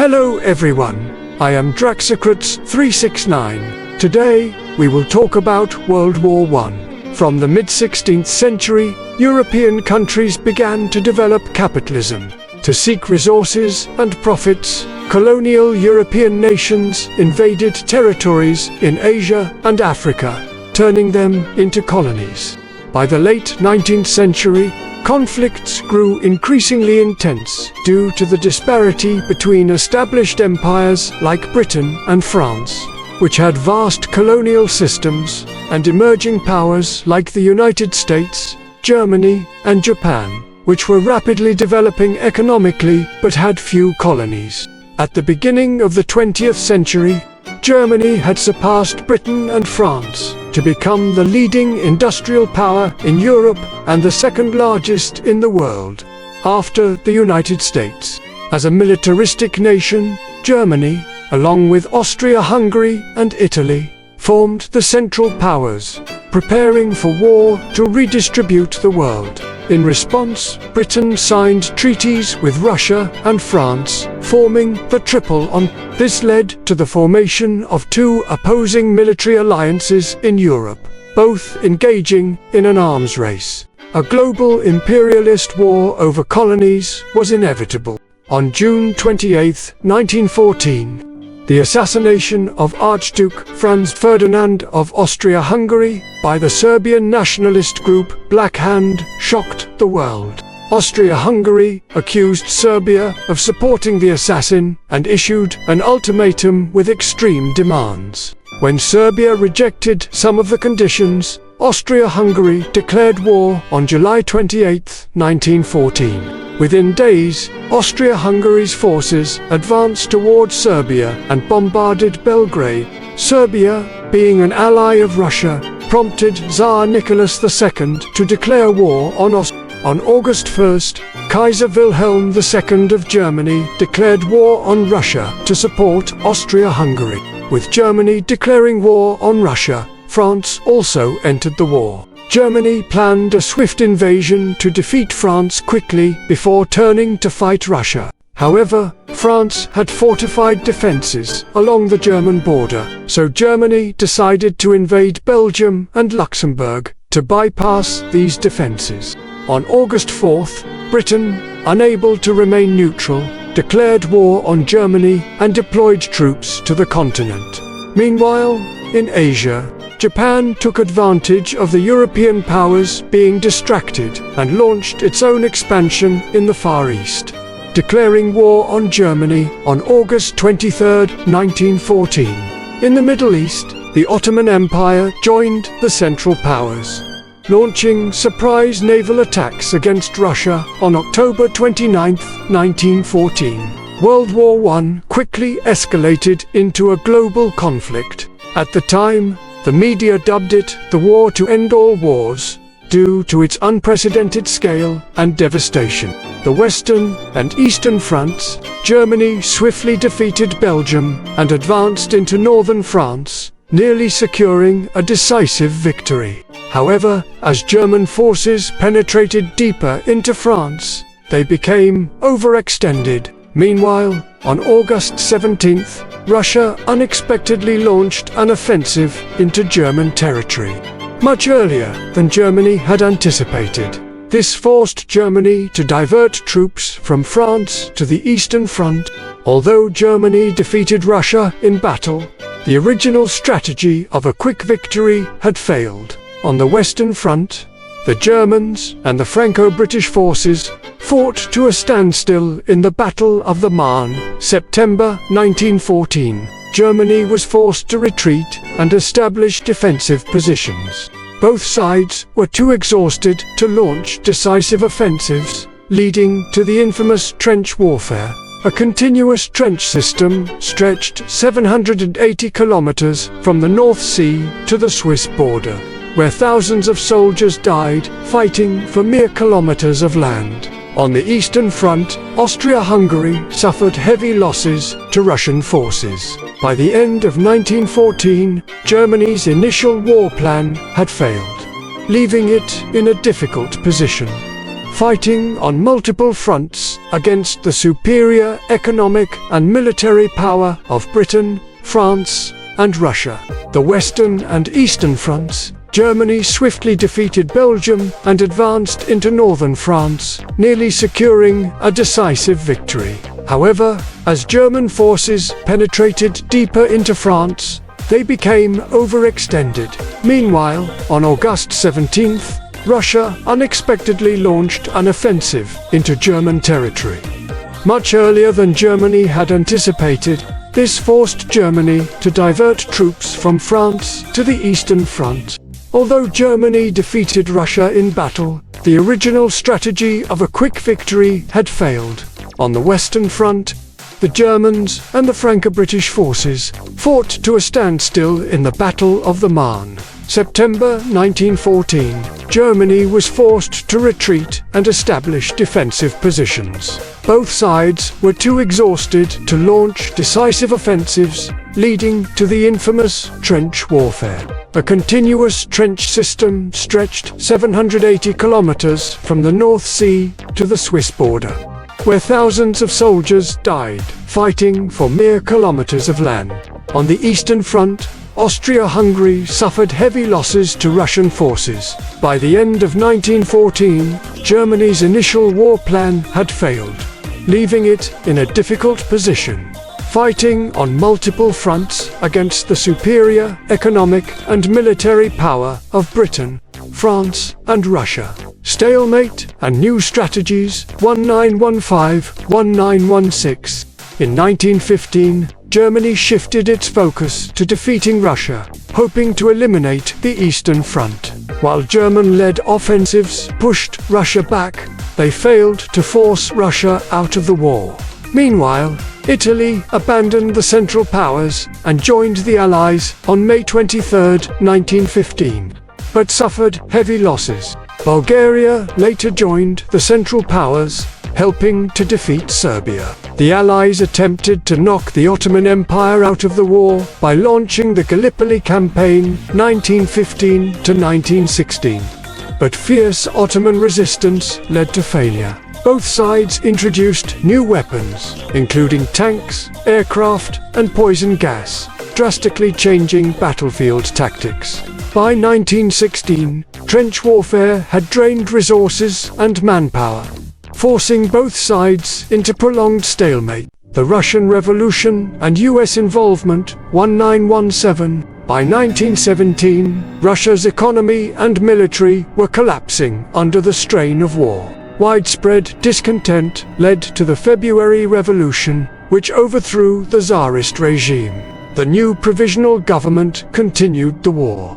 Hello everyone, I am Draxocrates369. Today, we will talk about World War I. From the mid-16th century, European countries began to develop capitalism. To seek resources and profits, colonial European nations invaded territories in Asia and Africa, turning them into colonies. By the late 19th century, conflicts grew increasingly intense due to the disparity between established empires like Britain and France, which had vast colonial systems, and emerging powers like the United States, Germany, and Japan, which were rapidly developing economically but had few colonies. At the beginning of the 20th century, Germany had surpassed Britain and France to become the leading industrial power in Europe and the second largest in the world, after the United States. As a militaristic nation, Germany, along with Austria-Hungary and Italy, formed the Central Powers, preparing for war to redistribute the world. In response, Britain signed treaties with Russia and France, forming the Triple Entente. This led to the formation of two opposing military alliances in Europe, both engaging in an arms race. A global imperialist war over colonies was inevitable. On June 28, 1914, the assassination of Archduke Franz Ferdinand of Austria-Hungary by the Serbian nationalist group Black Hand shocked the world. Austria-Hungary accused Serbia of supporting the assassin and issued an ultimatum with extreme demands. When Serbia rejected some of the conditions, Austria-Hungary declared war on July 28, 1914. Within days, Austria-Hungary's forces advanced towards Serbia and bombarded Belgrade. Serbia, being an ally of Russia, prompted Tsar Nicholas II to declare war on Austria. On August 1st, Kaiser Wilhelm II of Germany declared war on Russia to support Austria-Hungary. With Germany declaring war on Russia, France also entered the war. Germany planned a swift invasion to defeat France quickly before turning to fight Russia. However, France had fortified defenses along the German border, so Germany decided to invade Belgium and Luxembourg to bypass these defenses. On August 4th, Britain, unable to remain neutral, declared war on Germany and deployed troops to the continent. Meanwhile, in Asia, Japan took advantage of the European powers being distracted and launched its own expansion in the Far East, declaring war on Germany on August 23, 1914. In the Middle East, the Ottoman Empire joined the Central Powers, launching surprise naval attacks against Russia on October 29, 1914. World War I quickly escalated into a global conflict. At the time, the media dubbed it the war to end all wars, due to its unprecedented scale and devastation. The Western and Eastern fronts, Germany swiftly defeated Belgium and advanced into northern France, nearly securing a decisive victory. However, as German forces penetrated deeper into France, they became overextended. Meanwhile, on August 17th, Russia unexpectedly launched an offensive into German territory, much earlier than Germany had anticipated. This forced Germany to divert troops from France to the Eastern Front. Although Germany defeated Russia in battle, the original strategy of a quick victory had failed. On the Western Front, the Germans and the Franco-British forces fought to a standstill in the Battle of the Marne, September 1914. Germany was forced to retreat and establish defensive positions. Both sides were too exhausted to launch decisive offensives, leading to the infamous trench warfare. A continuous trench system stretched 780 kilometers from the North Sea to the Swiss border, where thousands of soldiers died fighting for mere kilometers of land. On the Eastern Front, Austria-Hungary suffered heavy losses to Russian forces. By the end of 1914, Germany's initial war plan had failed, leaving it in a difficult position. Fighting on multiple fronts, against the superior economic and military power of Britain, France, and Russia. The Western and Eastern fronts, Germany swiftly defeated Belgium and advanced into northern France, nearly securing a decisive victory. However, as German forces penetrated deeper into France, they became overextended. Meanwhile, on August 17th, Russia unexpectedly launched an offensive into German territory. Much earlier than Germany had anticipated, this forced Germany to divert troops from France to the Eastern Front. Although Germany defeated Russia in battle, the original strategy of a quick victory had failed. On the Western Front, the Germans and the Franco-British forces fought to a standstill in the Battle of the Marne. September 1914, Germany was forced to retreat and establish defensive positions. Both sides were too exhausted to launch decisive offensives, leading to the infamous trench warfare. A continuous trench system stretched 780 kilometers from the North Sea to the Swiss border, where thousands of soldiers died fighting for mere kilometers of land. On the Eastern Front, Austria-Hungary suffered heavy losses to Russian forces. By the end of 1914, Germany's initial war plan had failed, leaving it in a difficult position, fighting on multiple fronts against the superior economic and military power of Britain, France, and Russia. Stalemate and new strategies, 1915-1916. In 1915, Germany shifted its focus to defeating Russia, hoping to eliminate the Eastern Front. While German-led offensives pushed Russia back, they failed to force Russia out of the war. Meanwhile, Italy abandoned the Central Powers and joined the Allies on May 23, 1915, but suffered heavy losses. Bulgaria later joined the Central Powers, helping to defeat Serbia. The Allies attempted to knock the Ottoman Empire out of the war by launching the Gallipoli Campaign 1915-1916. But fierce Ottoman resistance led to failure. Both sides introduced new weapons, including tanks, aircraft, and poison gas, drastically changing battlefield tactics. By 1916, trench warfare had drained resources and manpower, forcing both sides into prolonged stalemate. The Russian Revolution and US involvement, 1917. By 1917, Russia's economy and military were collapsing under the strain of war. Widespread discontent led to the February Revolution, which overthrew the Tsarist regime. The new provisional government continued the war,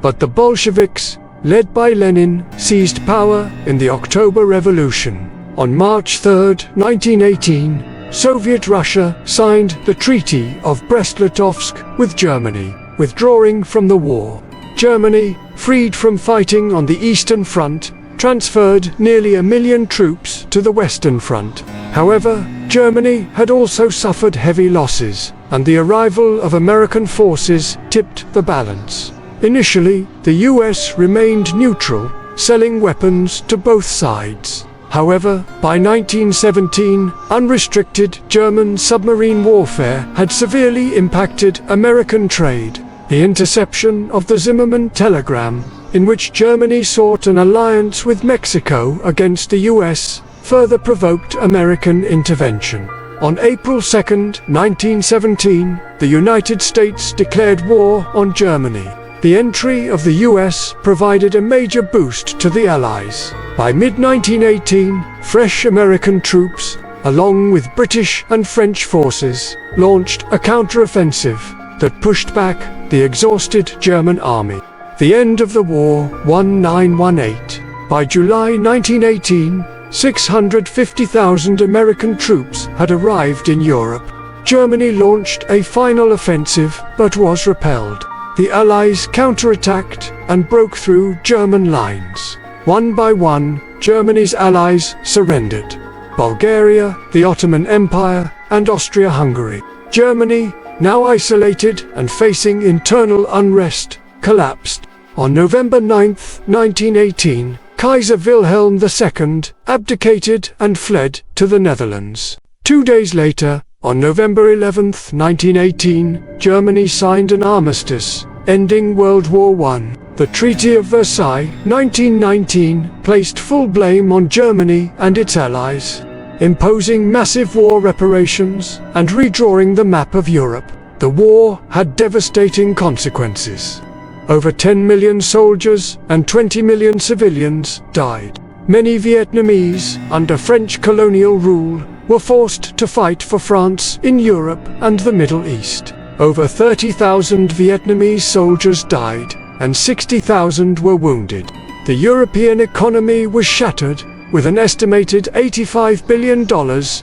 but the Bolsheviks, led by Lenin, seized power in the October Revolution. On March 3, 1918, Soviet Russia signed the Treaty of Brest-Litovsk with Germany, withdrawing from the war. Germany, freed from fighting on the Eastern Front, transferred nearly 1 million troops to the Western Front. However, Germany had also suffered heavy losses, and the arrival of American forces tipped the balance. Initially, the US remained neutral, selling weapons to both sides. However, by 1917, unrestricted German submarine warfare had severely impacted American trade. The interception of the Zimmermann telegram, in which Germany sought an alliance with Mexico against the US, further provoked American intervention. On April 2, 1917, the United States declared war on Germany. The entry of the US provided a major boost to the Allies. By mid-1918, fresh American troops, along with British and French forces, launched a counteroffensive that pushed back the exhausted German army. The end of the war, 1918. By July 1918, 650,000 American troops had arrived in Europe. Germany launched a final offensive, but was repelled. The Allies counterattacked and broke through German lines. One by one, Germany's allies surrendered: Bulgaria, the Ottoman Empire, and Austria-Hungary. Germany, now isolated and facing internal unrest, collapsed. On November 9, 1918, Kaiser Wilhelm II abdicated and fled to the Netherlands. 2 days later, on November 11, 1918, Germany signed an armistice, ending World War I. The Treaty of Versailles, 1919, placed full blame on Germany and its allies, imposing massive war reparations and redrawing the map of Europe. The war had devastating consequences. Over 10 million soldiers and 20 million civilians died. Many Vietnamese, under French colonial rule, were forced to fight for France in Europe and the Middle East. Over 30,000 Vietnamese soldiers died, and 60,000 were wounded. The European economy was shattered, with an estimated $85 billion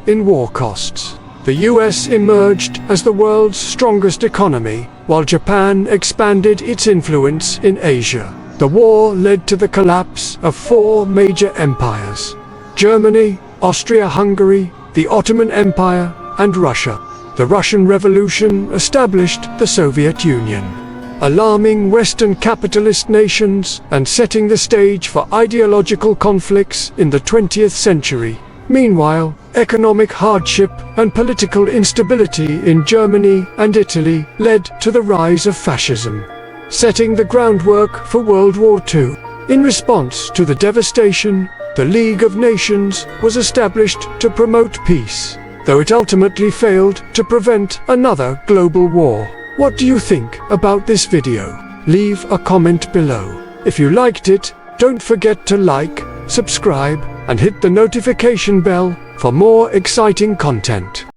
in war costs. The US emerged as the world's strongest economy, while Japan expanded its influence in Asia. The war led to the collapse of 4 major empires: Germany, Austria-Hungary, the Ottoman Empire, and Russia. The Russian Revolution established the Soviet Union, alarming Western capitalist nations and setting the stage for ideological conflicts in the 20th century. Meanwhile, economic hardship and political instability in Germany and Italy led to the rise of fascism, setting the groundwork for World War II. In response to the devastation, the League of Nations was established to promote peace, though it ultimately failed to prevent another global war. What do you think about this video? Leave a comment below. If you liked it, don't forget to like, subscribe, and hit the notification bell for more exciting content.